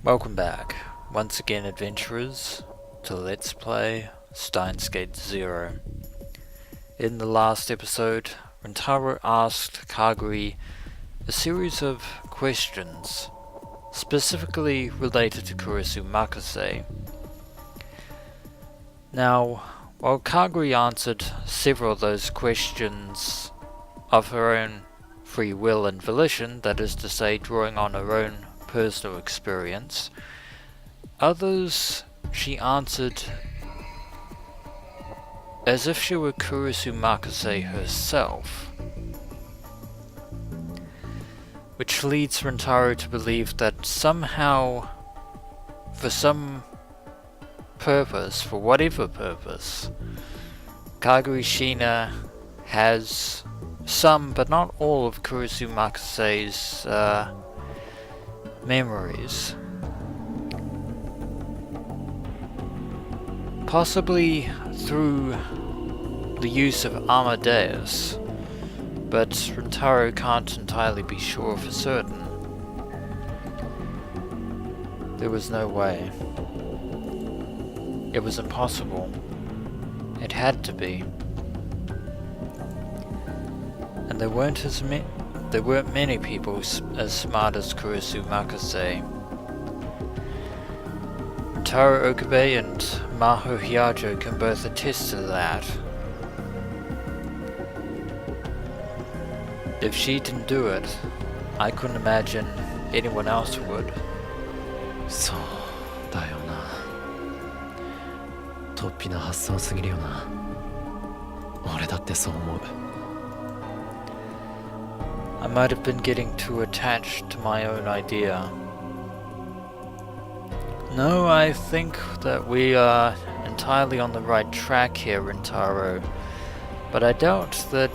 Welcome back, once again adventurers, to Let's Play Steins 0. In the last episode, Rintaro asked Kagari a series of questions, specifically related to Kurisu Makase. Now, while Kagari answered several of those questions of her own free will and volition, that is to say, drawing on her own personal experience, others she answered as if she were Kurisu Makase herself, which leads Rintaro to believe that somehow, for some purpose, for whatever purpose, Kagari Shina has some, but not all, of Kurisu Makase's memories. Possibly through the use of Amadeus, but Rintaro can't entirely be sure for certain. There was no way. It was impossible. It had to be. And there weren't many people as smart as Kurisu Makase. Rintaro Okabe and Maho Hyajo can both attest to that. If she didn't do it, I couldn't imagine anyone else would. そうだよな。突飛な発想すぎるよな。俺だってそう思う。I might have been getting too attached to my own idea. No, I think that we are entirely on the right track here, Rintaro. But I doubt that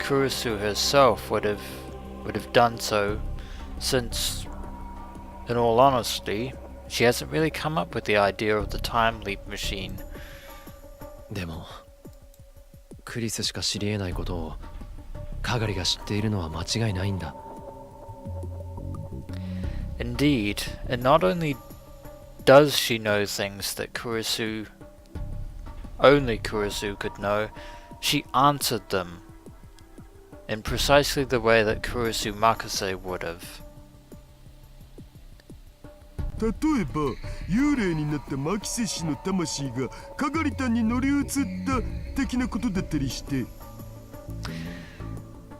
Kurisu herself would have done so, since, in all honesty, she hasn't really come up with the idea of the time leap machine. でも、クリスしか知り得ないことをカガリが知っているのは間違いないんだ。Indeed, and not only does she know things that only Kurisu could know, she answered them in precisely the way that Kurisu Makase would have. 例えば、幽霊になったマキセ氏の魂がカガリタンに乗り移った的なことだったりして。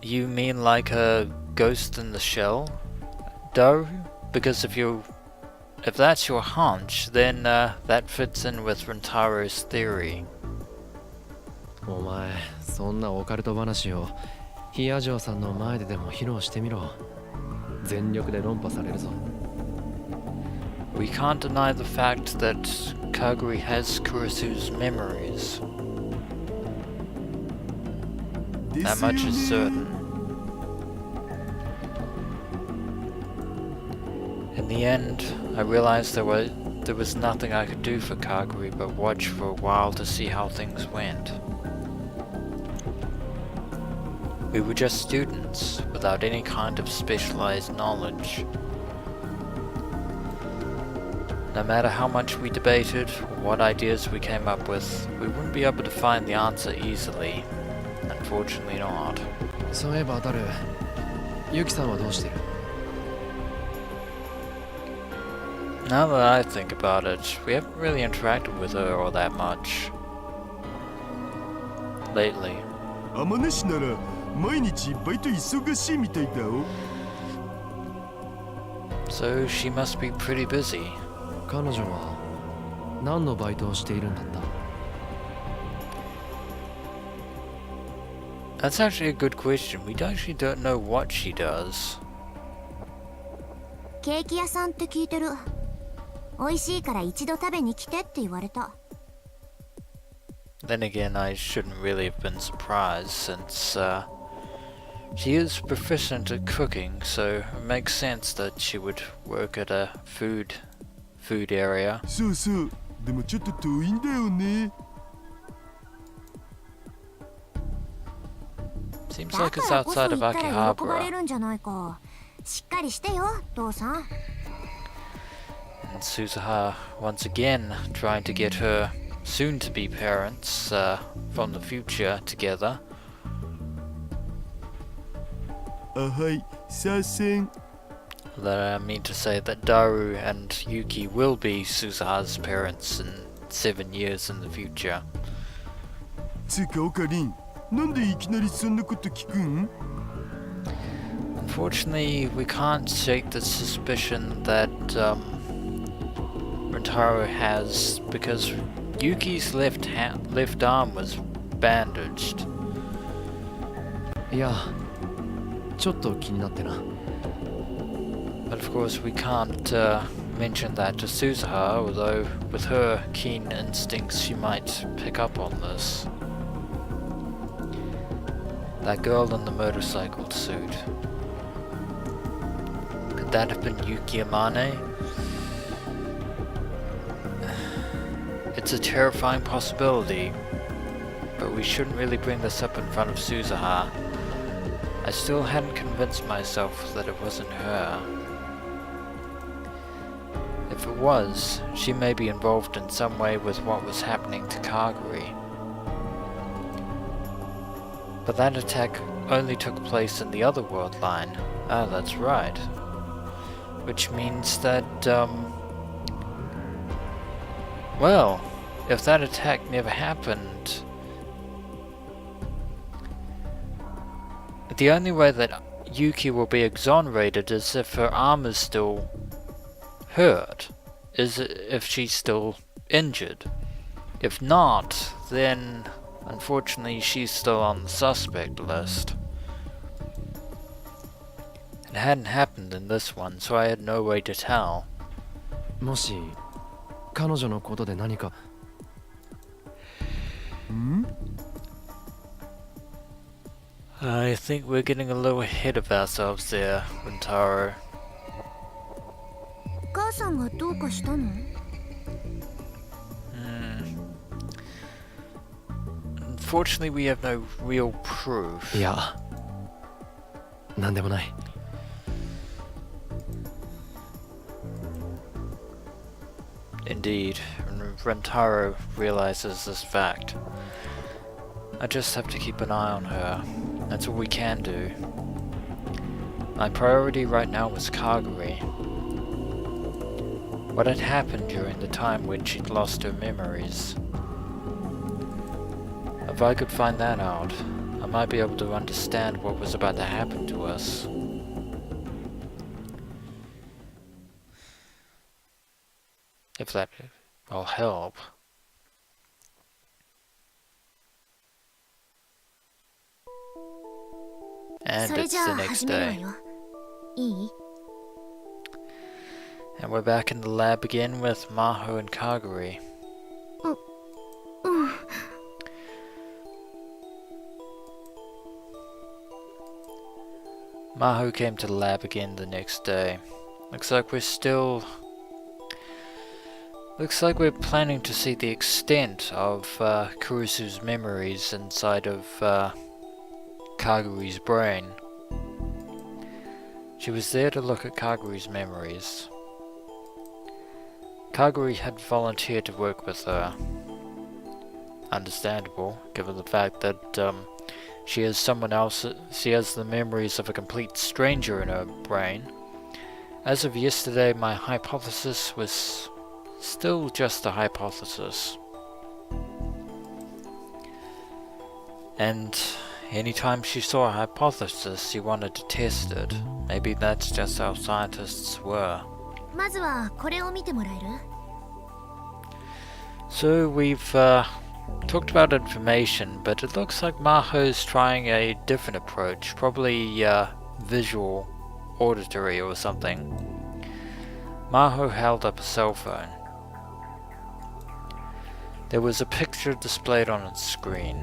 You mean like a ghost in the shell? Daru? Because if that's your hunch, then that fits in with Rintaro's theory. お前、そんなオカルト話をヒヤジョーさんの前ででも披露してみろ。全力で論破されるぞ。We can't deny the fact that Kagari has Kurisu's memories. That much is certain. In the end, I realized there was nothing I could do for Kagari but watch for a while to see how things went. We were just students, without any kind of specialized knowledge. No matter how much we debated, or what ideas we came up with, we wouldn't be able to find the answer easily. Unfortunately not. そういえばダル、ユキさんはどうしてる？ Now that I think about it, we haven't really interacted with her all that much lately. 天音氏なら毎日バイト忙しいみたいだよ。So she must be pretty busy. 彼女は何のバイトをしているんだった？ That's actually a good question. We actually don't know what she does. ケーキ屋さんって聞いてる。美味しいから一度食べに来てって言われた。Then again, I shouldn't really have been surprised since she is proficient at cooking, so it makes sense that she would work at a food area. そうそう。でもちょっと遠いんだよね。Seems like it's outside of Akihabara. しっかりしてよ、父さん。and Suzuha once again trying to get her soon-to-be parents from the future together. はい、左遷。 That I mean to say that Daru and Yuki will be Suzuha's parents in 7 years in the future. つうかオカリン、なんでいきなりそんなこと聞くん？ Unfortunately, we can't shake the suspicion that Rintaro has because Yuki's left arm was bandaged. いや、ちょっと気になってな。 But of course, we can't mention that to Suzuha, although with her keen instincts, she might pick up on this. That girl in the motorcycle suit. Could that have been Yuki Amane? It's a terrifying possibility, but we shouldn't really bring this up in front of Suzuha. I still hadn't convinced myself that it wasn't her. If it was, she may be involved in some way with what was happening to Kagari. But that attack only took place in the other world line. Ah, that's right. Which means that, well, if that attack never happened, the only way that Yuki will be exonerated is if her arm is still hurt, is if she's still injured. If not, then unfortunately she's still on the suspect list. It hadn't happened in this one, so I had no way to tell. もし彼女のことで何か。ん？ I think we're getting a little ahead of ourselves there, Rintaro. 母さんがどうかしたの？ Unfortunately, we have no real proof. いや、なんでもない。 Indeed, Rintaro realizes this fact. I just have to keep an eye on her. That's all we can do. My priority right now was Kagari. What had happened during the time when she'd lost her memories. If I could find that out, I might be able to understand what was about to happen to us. If that will help. And it's the next day. And we're back in the lab again with Maho and Kagari. Maho came to the lab again the next day. Looks like we're planning to see the extent of Kurisu's memories inside of Kagari's brain. She was there to look at Kagari's memories. Kagari had volunteered to work with her. Understandable, given the fact that she has the memories of a complete stranger in her brain. As of yesterday, my hypothesis was still just a hypothesis. And anytime she saw a hypothesis, she wanted to test it. Maybe that's just how scientists were. So we've talked about information, but it looks like Maho's trying a different approach, probably visual, auditory or something. Maho held up a cell phone. There was a picture displayed on its screen.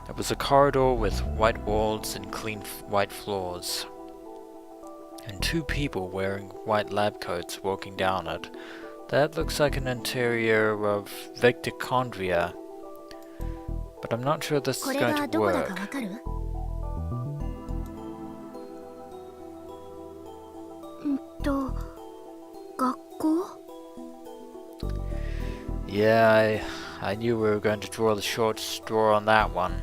It was a corridor with white walls and clean white floors, and two people wearing white lab coats walking down it. That looks like an interior of Victochondria, but I'm not sure this is going to work. Yeah, I knew we were going to draw the short straw on that one.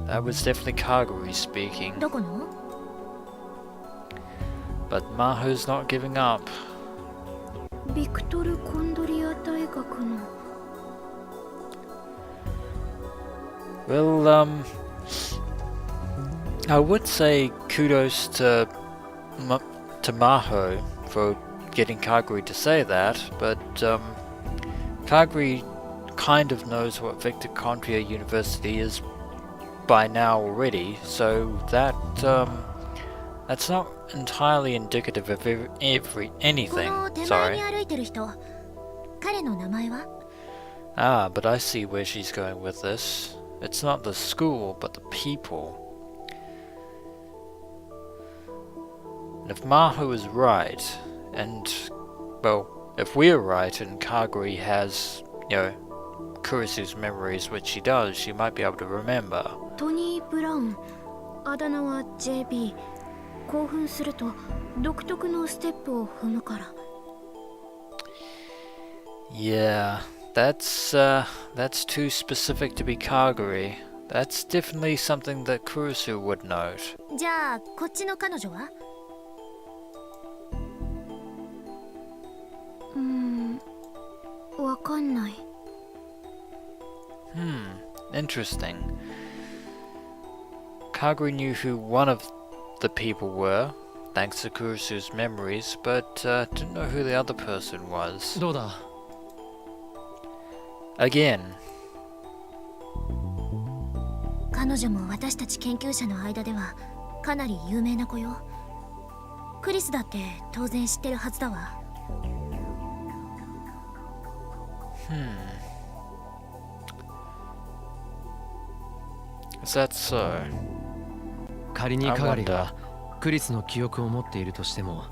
That was definitely Kagari speaking. どこの？ But Maho's not giving up. ビクトル・コンドリア大学の。 Well, I would say kudos to Maho for getting Kagari to say that, but Kagari kind of knows what Victor Contria University is by now already, so that's not entirely indicative of anything. この手前 Sorry. に歩いてる人、彼の名前は？ Ah, but I see where she's going with this. It's not the school, but the people. And if Maho is right, and, well, if we're right and Kagari has, Kurisu's memories, which she does, she might be able to remember. トニー・ブラウン、あだ名は JB。興奮すると独特のステップを踏むから。 Yeah, that's too specific to be Kagari. That's definitely something that Kurisu would note. じゃあこっちの彼女は？わかんない。Interesting. Kagari knew who one of the people were, thanks to Kurisu's memories, but didn't know who the other person was. どうだ？ Again. 彼女も私たち研究者の間ではかなり有名な子よ。クリスだって当然知ってるはずだわ。Is that so? 仮にカガリがクリスの記憶を持っているとしても、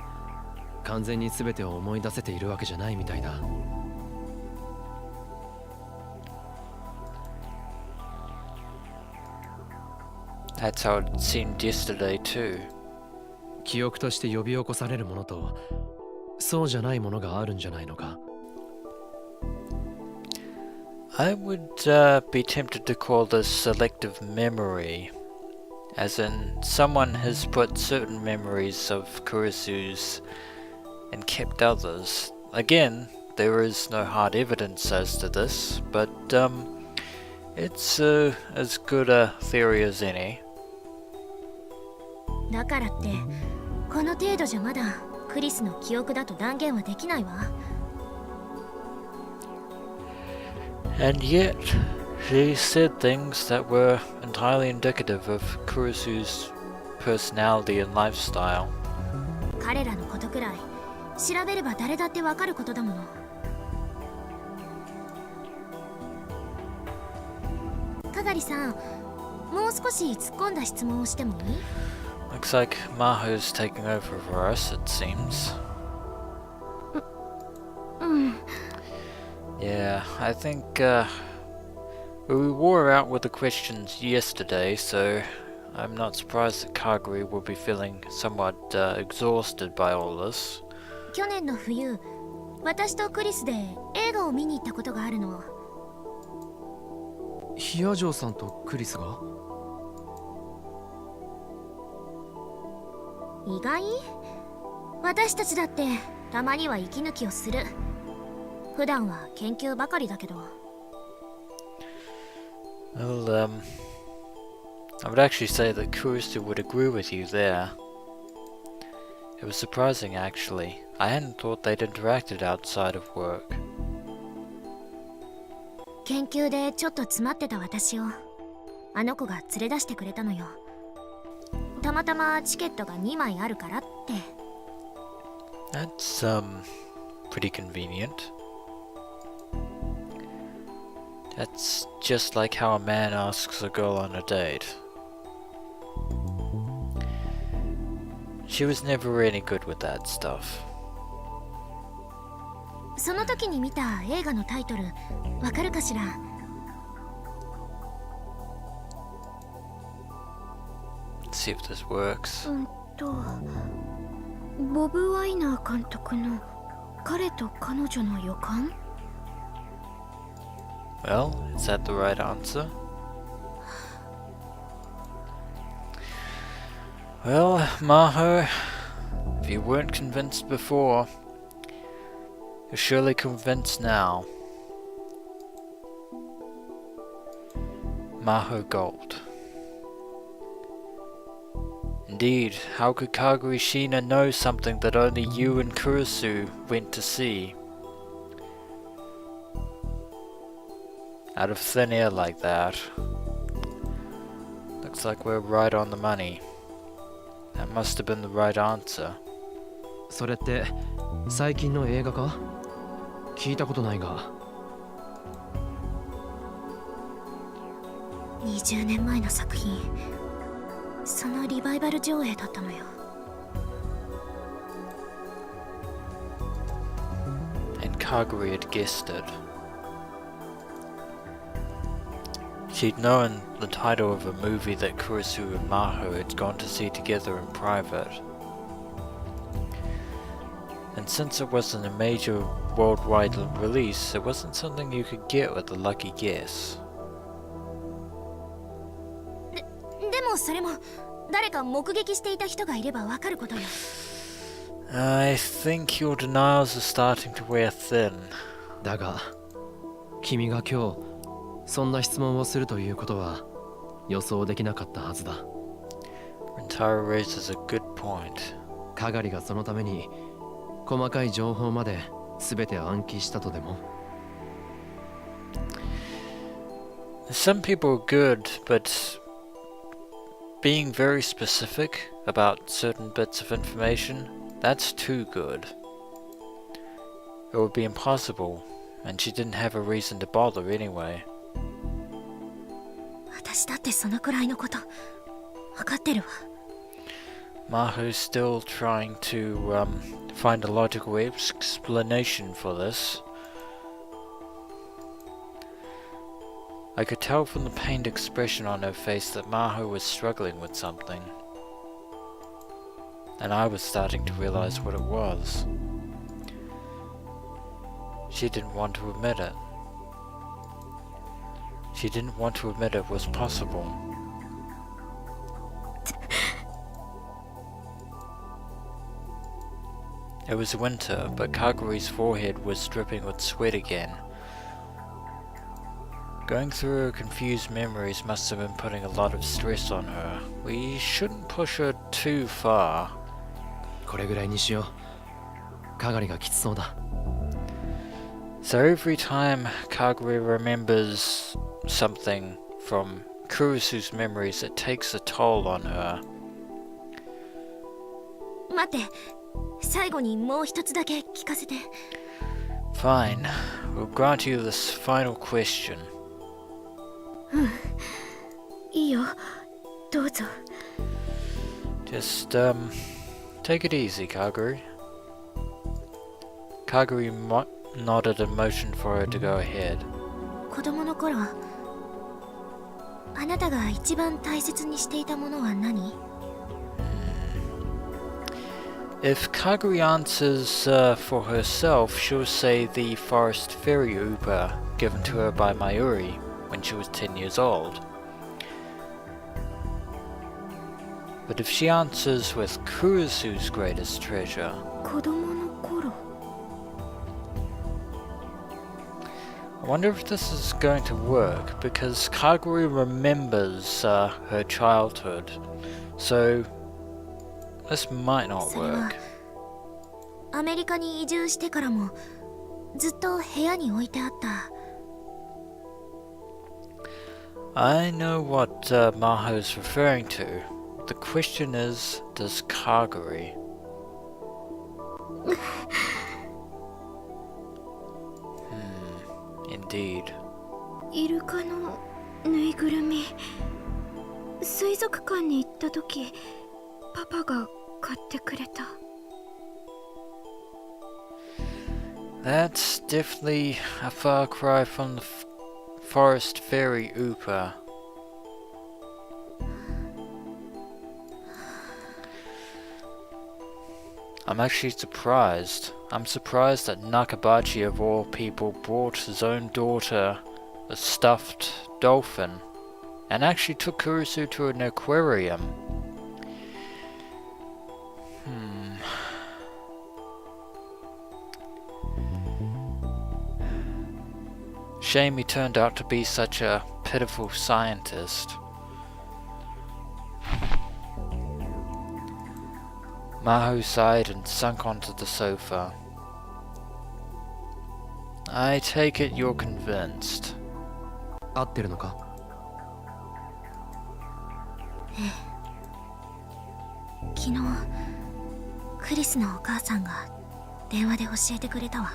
完全に全てを思い出せているわけじゃないみたいだ。That's how it seemed yesterday too. 記憶として呼び起こされるものと、そうじゃないものがあるんじゃないのか。I would be tempted to call this selective memory, as in someone has put certain memories of Kurisu's and kept others. Again, there is no hard evidence as to this, but it's as good a theory as any. だからってこの程度じゃまだクリスの記憶だと断言はできないわ。 And yet, she said things that were entirely indicative of Kurisu's personality and lifestyle. 彼らのことくらい調べれば誰だってわかることだもの。かがりさん、もう少し突っ込んだ質問をしてもいい？ Looks like Maho's taking over for us, it seems. Yeah, I think we wore out with the questions yesterday, so I'm not surprised that Kagari will be feeling somewhat exhausted by all this. 去年の冬、私とクリスで映画を見に行ったことがあるの。ヒアジョーさんとクリスが？意外？私たちだってたまには息抜きをする。普段は研究ばかりだけど。Well, I would actually say that Kurisu would agree with you there. It was surprising, actually. I hadn't thought they'd interacted outside of work. 研究でちょっと詰まってた私をあの子が連れ出してくれたのよ。たまたまチケットが2枚あるからって。 That's, pretty convenient. That's just like how a man asks a girl on a date. She was never any good with that stuff. その時に見た映画のタイトルわかるかしら？ Let's see if this works. ボブ・ワイナー監督の彼と彼女の予感？ Well, is that the right answer? Well, Maho, if you weren't convinced before, you're surely convinced now. Maho Gold. Indeed, how could Kagari Shina know something that only you and Kurisu went to see? Out of thin air like that. Looks like we're right on the money. That must have been the right answer. それって最近の映画か？聞いたことないが。20年前の作品、そのリバイバル上映だったのよ。And Kagari had guessed it. She'd known the title of a movie that Kurisu and Maho had gone to see together in private. And since it wasn't a major worldwide release, it wasn't something you could get with a lucky guess. でもそれも誰か目撃していた人がいればわかることよ。I think your denials are starting to wear thin. だが、君が今日そんな質問をするということは予想できなかったはずだ。Rintaro raises a good point. カガリがそのために細かい情報まで全て暗記したとでも。Some people are good, but being very specific about certain bits of information, that's too good. It would be impossible, and she didn't have a reason to bother anyway. 私だってそのくらいのこと分かってるわ。Maho's still trying to find a logical explanation for this. I could tell from the pained expression on her face that Maho was struggling with something. And I was starting to realize what it was. She didn't want to admit it. She didn't want to admit it was possible. It was winter, but Kagari's forehead was dripping with sweat again. Going through her confused memories must have been putting a lot of stress on her. We shouldn't push her too far. これぐらいにしよう。カガリがきつそうだ。So every time Kagari remembers something from Kurisu's memories, it takes a toll on her. 待って、最後にもう一つだけ聞かせて。Fine, we'll grant you this final question. いいよ、どうぞ。Just, take it easy, Kagari. Kagari nodded and motioned for her to go ahead. 子供の頃、あなたが一番大切にしていたものは何？ If Kagari answers for herself, she'll say the forest fairy upa given to her by Mayuri when she was 10 years old. But if she answers with Kurisu's greatest treasure, 子供の頃。 I wonder if this is going to work, because Kagari remembers her childhood, so this might not それは work. アメリカに移住してからもずっと部屋に置いてあった。 I know what Maho's referring to. The question is, does Kagari? Indeed. イルカのぬいぐるみ、水族館に行った時パパが買ってくれた。 That's definitely a far cry from the forest fairy Upa. I'm actually surprised. I'm surprised that Nakabachi of all people brought his own daughter a stuffed dolphin and actually took Kurisu to an aquarium. Shame he turned out to be such a pitiful scientist. Maho sighed and sunk onto the sofa. I take it you're convinced. 合ってるのか？昨日クリスのお母さんが電話で教えてくれたわ。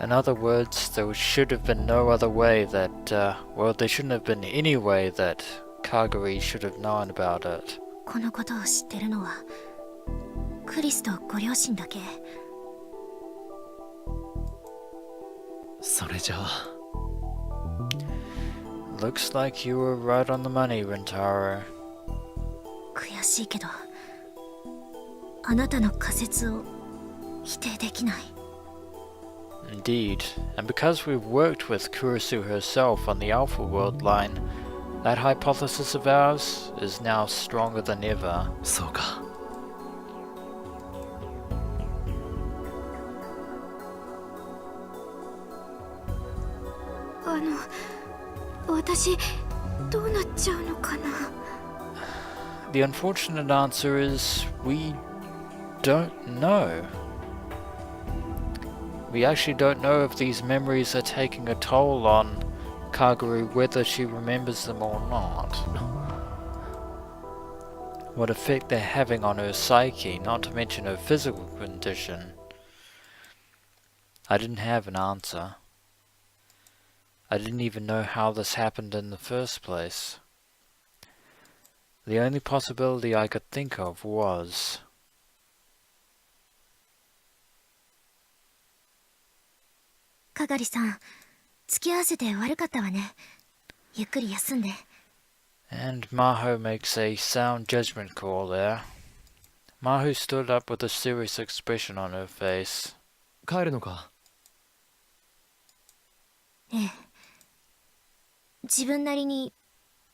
In other words, there should have been no other way that, well, there shouldn't have been any way that Kagari should have known about it. このことを知ってるのはクリスとご両親だけ。それじゃあ。Looks like you were right on the money, Rintaro. 悔しいけど、あなたの仮説を否定できない。 Indeed, and because we've worked with Kurisu herself on the Alpha World line, that hypothesis of ours is now stronger than ever. そうか。私どうなっちゃうのかな。 The unfortunate answer is we don't know. We actually don't know if these memories are taking a toll on Kagari, whether she remembers them or not. What effect they're having on her psyche, not to mention her physical condition. I didn't have an answer. I didn't even know how this happened in the first place. The only possibility I could think of was... かがりさん、付き合わせて悪かったわね。ゆっくり休んで。 And Maho makes a sound judgment call there. Maho stood up with a serious expression on her face. 帰るのか？ええ。自分なりに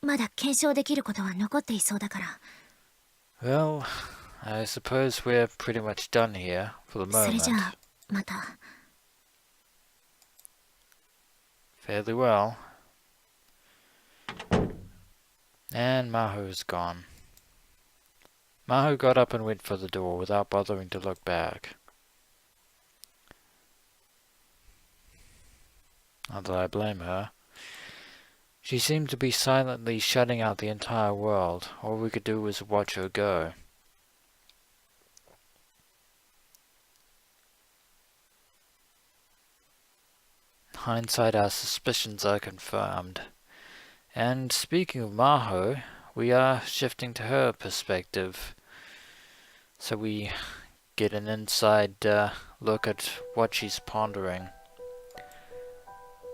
まだ検証できることは残っていそうだから。 Well, I suppose we're pretty much done here for the それ moment. じゃあまた。 Fairly well. And Maho is gone. Maho got up and went for the door without bothering to look back. Not that I blame her. She seemed to be silently shutting out the entire world. All we could do was watch her go. In hindsight, our suspicions are confirmed. And speaking of Maho, we are shifting to her perspective. So we get an inside look at what she's pondering.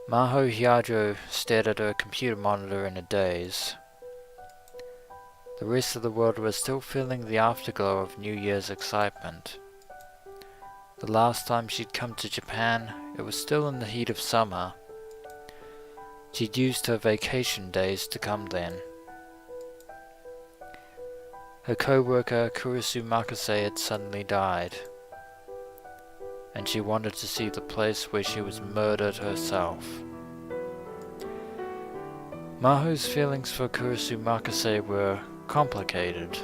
Maho Hyajo stared at her computer monitor in a daze. The rest of the world was still feeling the afterglow of New Year's excitement. The last time she'd come to Japan, it was still in the heat of summer. She'd used her vacation days to come then. Her co-worker Kurisu Makase had suddenly died, and she wanted to see the place where she was murdered herself. Maho's feelings for Kurisu Makase were complicated.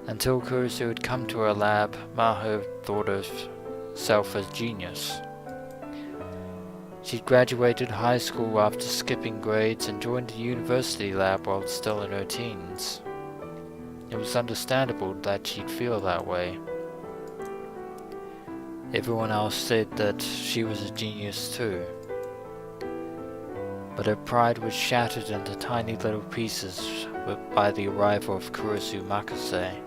Until Kurisu had come to her lab, Maho thought of herself as genius. She'd graduated high school after skipping grades and joined a university lab while still in her teens. It was understandable that she'd feel that way. Everyone else said that she was a genius too. But her pride was shattered into tiny little pieces by the arrival of Kurisu Makase.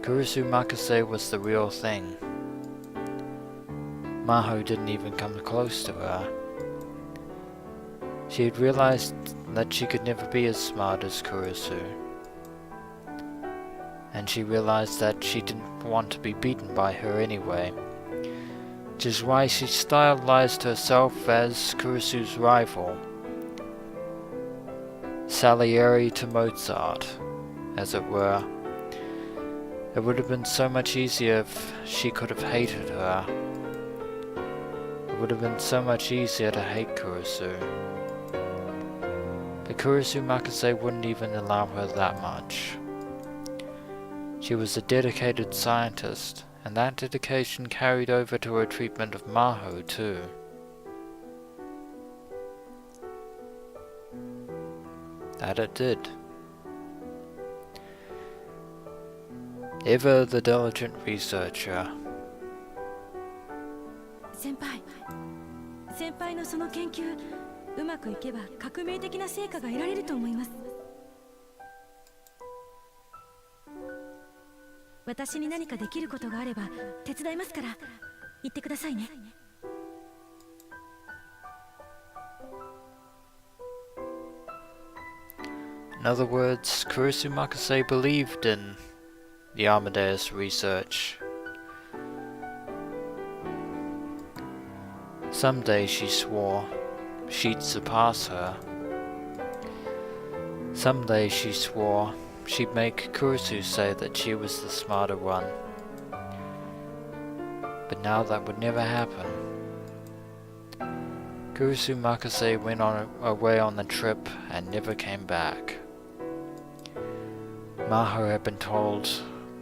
Kurisu Makase was the real thing. Maho didn't even come close to her. She had realized that she could never be as smart as Kurisu. and she realized that she didn't want to be beaten by her anyway, which is why she stylized herself as Kurisu's rival. Salieri to Mozart, as it were. It would have been so much easier if she could have hated her. It would have been so much easier to hate Kurisu. But Kurisu Makase wouldn't even allow her that much. She was a dedicated scientist, and that dedication carried over to her treatment of Maho too. That it did. Ever the diligent researcher. 先輩のその研究、うまくいけば革命的な成果が得られると思います。私に何かできることがあれば手伝いますから、言ってくださいね。In other words, Kurisu Makase believed in the Amadeus research. Someday, she swore, she'd surpass her. Someday, she swore, she'd make Kurisu say that she was the smarter one. But now that would never happen. Kurisu Makase went away on the trip and never came back. Maho had been told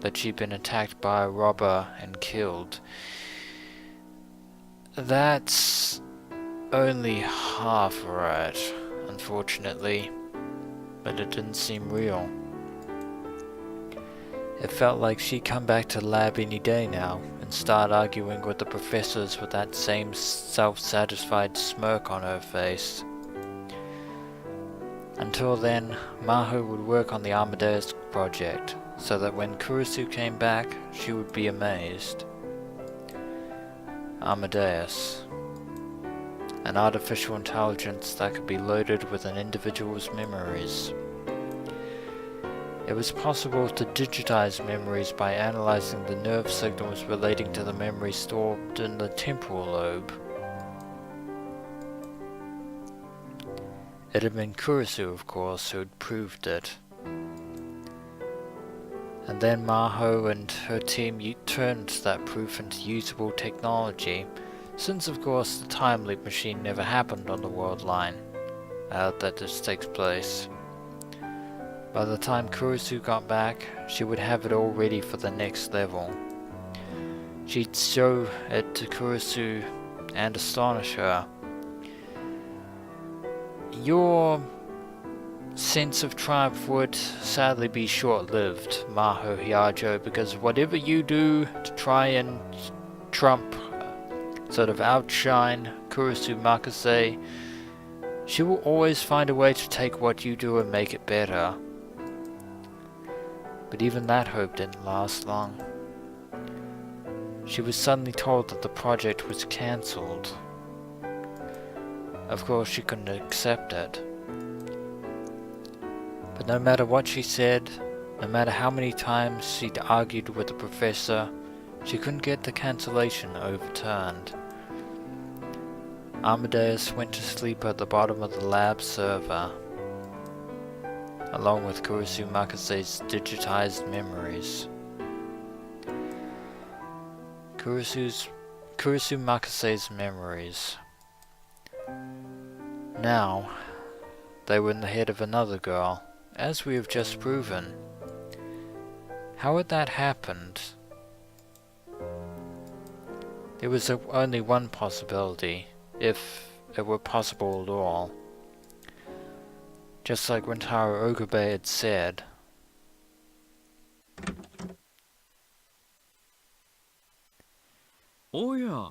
that she'd been attacked by a robber and killed. That's only half right, unfortunately, but it didn't seem real. It felt like she'd come back to the lab any day now and start arguing with the professors with that same self-satisfied smirk on her face. Until then, Maho would work on the Amadeus project, so that when Kurisu came back, she would be amazed. Amadeus. An artificial intelligence that could be loaded with an individual's memories. It was possible to digitize memories by analyzing the nerve signals relating to the memory stored in the temporal lobe. It had been Kurisu, of course, who had proved it. And then Maho and her team turned that proof into usable technology, since of course the time loop machine never happened on the world line that this takes place. By the time Kurisu got back, she would have it all ready for the next level. She'd show it to Kurisu and astonish her. Your sense of triumph would sadly be short-lived, Maho Hiajo, because whatever you do to try and trump, sort of outshine Kurisu Makase, she will always find a way to take what you do and make it better. But even that hope didn't last long. She was suddenly told that the project was cancelled. Of course, she couldn't accept it. But no matter what she said, no matter how many times she'd argued with the professor, she couldn't get the cancellation overturned. Amadeus went to sleep at the bottom of the lab server, along with Kurisu Makase's digitized memories. Kurisu Makase's memories. Now, they were in the head of another girl, as we have just proven. How had that happened? There was only one possibility, if it were possible at all. Just like Rintaro Ogube had said. Oh yeah.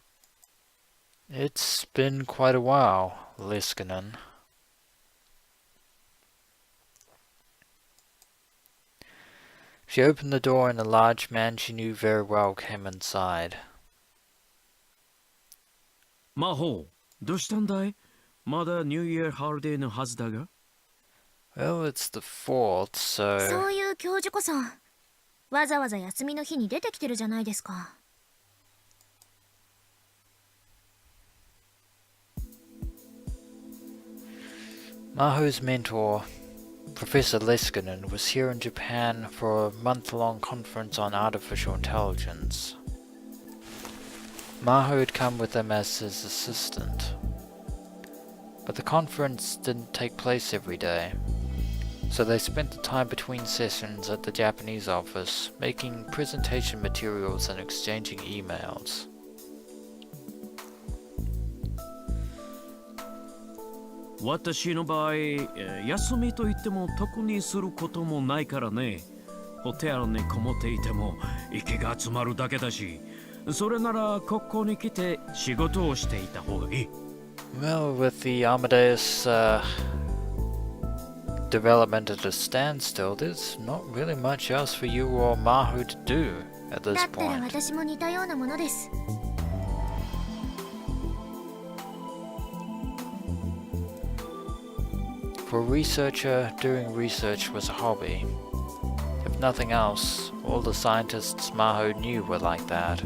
It's been quite a while, Liskanen. She opened the door and a large man she knew very well came inside. Maho, どうしたんだい? まだニューイヤーハリデーのはずだが? Well, it's the 4th, so... そういう教授こそわざわざ休みの日に出てきてるじゃないですか。Maho's mentor, Professor Leskinen, was here in Japan for a month-long conference on artificial intelligence. Maho had come with him as his assistant. But the conference didn't take place every day, so they spent the time between sessions at the Japanese office making presentation materials and exchanging emails. 私の場合、休みといっても特にすることもないからね。ホテルにこもっていても息が詰まるだけだし、それならここに来て仕事をしていた方がいい。Well, with the Amadeus development at a standstill, there's not really much else for you or Maho to do at だ this ったら point. 私も似たようなものです。For a researcher, doing research was a hobby. If nothing else, all the scientists Maho knew were like that.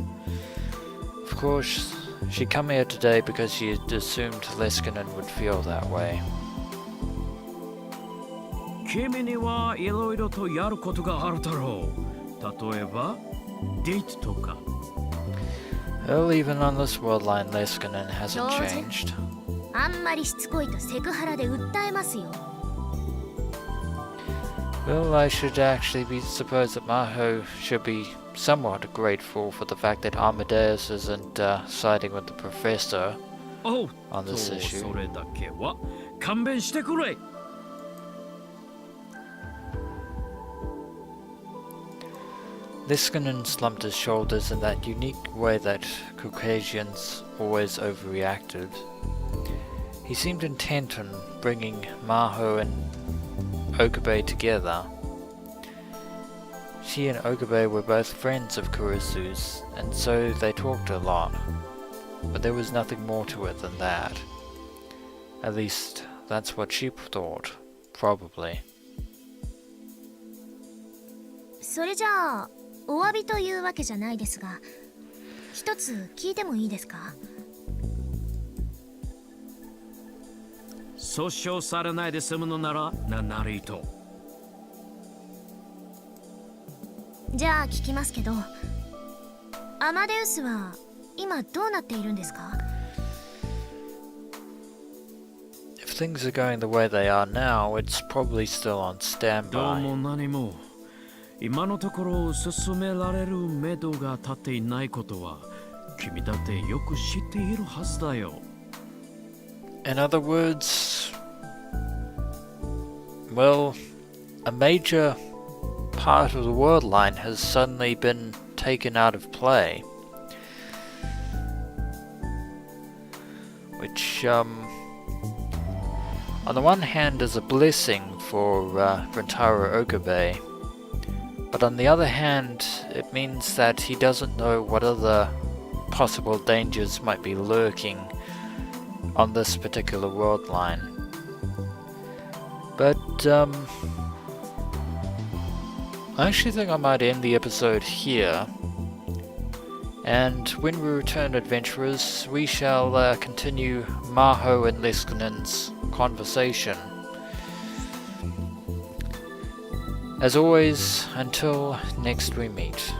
Of course, she'd come here today because she had assumed Leskinen would feel that way. 君にはいろいろとやることがあるだろう。例えば、デートとか。Well, even on this world line, Leskinen hasn't George? changed. あんまりしつこいとセクハラで訴えますよ。Well, I should actually suppose that Maho should be somewhat grateful for the fact that Amadeus isn't siding with the professor おう、 on this そう issue. それだけは勘弁してくれ。Liskinen slumped his shoulders in that unique way that Caucasians always overreacted. He seemed intent on bringing Maho and Okabe together. She and Okabe were both friends of Kurisu's, and so they talked a lot. But there was nothing more to it than that. At least, that's what she thought, probably. それじゃあお詫びというわけじゃないですが、一つ聞いてもいいですか？訴訟されないで済むのなら何なりと。じゃあ聞きますけど、アマデウスは今どうなっているんですか？ If things are going the way they are now, it's probably still on どう standby. も何も今のところ進められる目処が立っていないことは君だってよく知っているはずだよ。In other words, well, a major part of the world line has suddenly been taken out of play. Which, on the one hand is a blessing for Rintaro Okabe, but on the other hand, it means that he doesn't know what other possible dangers might be lurking on this particular world line. But I actually think I might end the episode here, and when we return, adventurers, we shall continue Maho and Leskinen's conversation. As always, until next we meet.